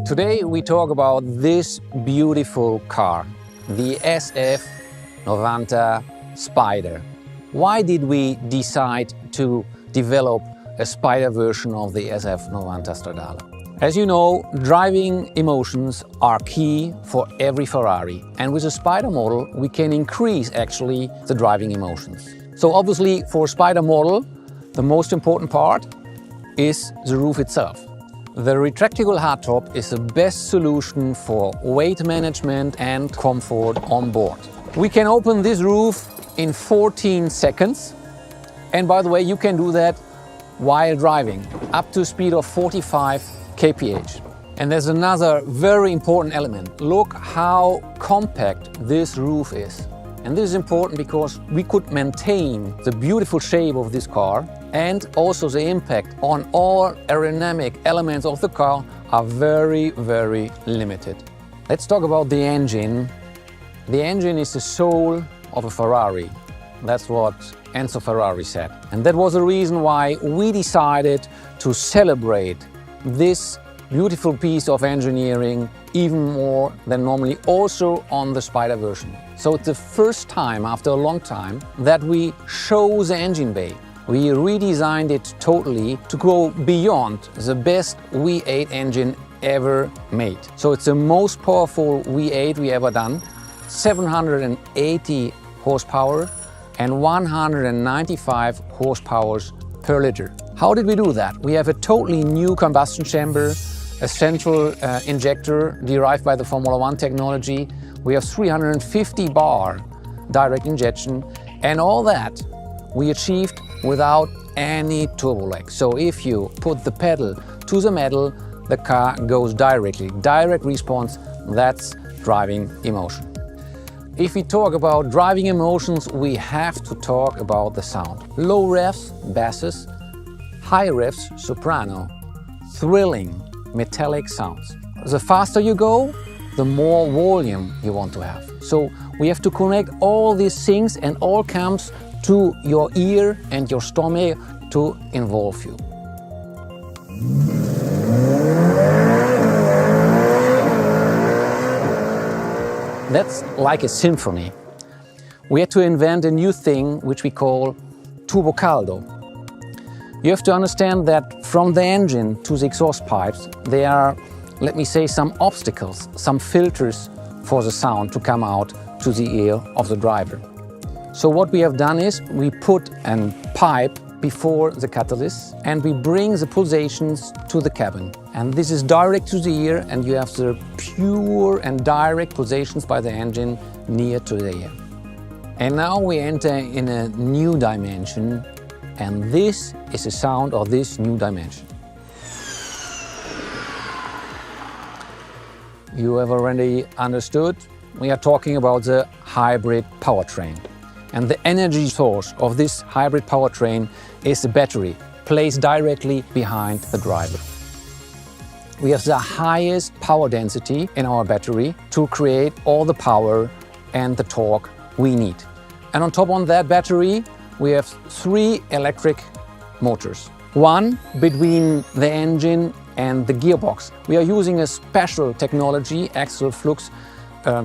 Today we talk about this beautiful car, the SF90 Spider. Why did we decide to develop a Spider version of the SF90 Stradale? As you know, driving emotions are key for every Ferrari, and with a Spider model we can increase actually the driving emotions. So obviously for a Spider model the most important part is the roof itself. The retractable hardtop is the best solution for weight management and comfort on board. We can open this roof in 14 seconds, and by the way you can do that while driving up to a speed of 45 kph. And there's another very important element. Look how compact this roof is. And this is important because we could maintain the beautiful shape of this car, and also the impact on all aerodynamic elements of the car are very, very limited. Let's talk about the engine. The engine is the soul of a Ferrari. That's what Enzo Ferrari said. And that was the reason why we decided to celebrate this beautiful piece of engineering even more than normally also on the Spider version. So it's the first time after a long time that we show the engine bay. We redesigned it totally to go beyond the best V8 engine ever made. So it's the most powerful V8 we ever done, 780 horsepower and 195 horsepower per liter. How did we do that? We have a totally new combustion chamber, a central injector derived by the Formula One technology. We have 350 bar direct injection, and all that we achieved without any turbo lag. So if you put the pedal to the metal, the car goes directly. Direct response, that's driving emotion. If we talk about driving emotions, we have to talk about the sound. Low revs, basses, high revs, soprano, thrilling, metallic sounds. The faster you go, the more volume you want to have. So we have to connect all these things, and all comes to your ear and your stomach to involve you. That's like a symphony. We had to invent a new thing which we call turbo caldo. You have to understand that from the engine to the exhaust pipes there are, let me say, some obstacles, some filters for the sound to come out to the ear of the driver. So what we have done is we put a pipe before the catalyst and we bring the pulsations to the cabin. And this is direct to the ear, and you have the pure and direct pulsations by the engine near to the ear. And now we enter in a new dimension, and this is the sound of this new dimension. You have already understood, we are talking about the hybrid powertrain. And the energy source of this hybrid powertrain is the battery, placed directly behind the driver. We have the highest power density in our battery to create all the power and the torque we need. And on top of that battery, we have 3 electric motors. One between the engine and the gearbox. We are using a special technology, axial flux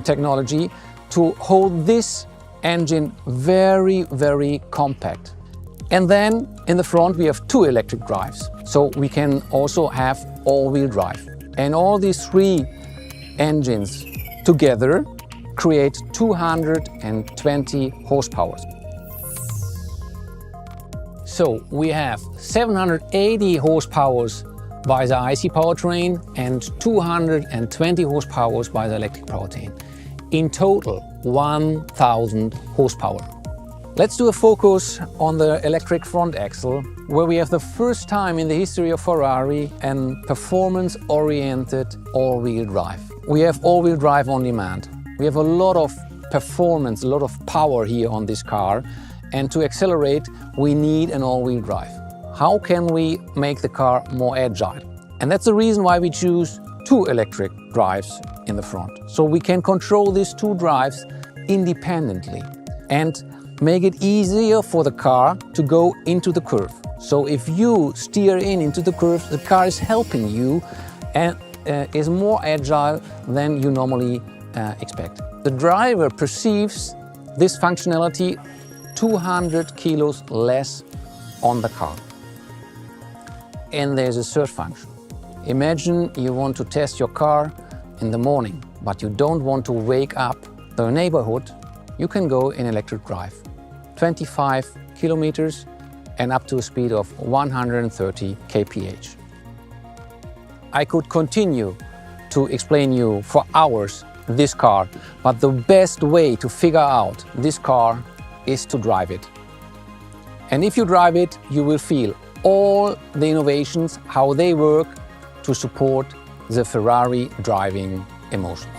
technology, to hold this engine very, very compact. And then in the front we have 2 electric drives, so we can also have all-wheel drive. And all these 3 engines together create 220 horsepower. So we have 780 horsepower by the IC powertrain and 220 horsepower by the electric powertrain. In total, 1000 horsepower. Let's do a focus on the electric front axle, where we have the first time in the history of Ferrari a performance-oriented all-wheel drive. We have all-wheel drive on demand. We have a lot of performance, a lot of power here on this car, and to accelerate we need an all-wheel drive. How can we make the car more agile? And that's the reason why we choose 2 electric drives in the front. So we can control these 2 drives independently and make it easier for the car to go into the curve. So if you steer into the curve, the car is helping you and is more agile than you normally expect. The driver perceives this functionality 200 kilos less on the car. And there's a third function. Imagine you want to test your car in the morning, but you don't want to wake up the neighborhood. You can go in electric drive, 25 kilometers and up to a speed of 130 kph. I could continue to explain you for hours this car, but the best way to figure out this car is to drive it. And if you drive it, you will feel all the innovations, how they work to support the Ferrari driving emotions.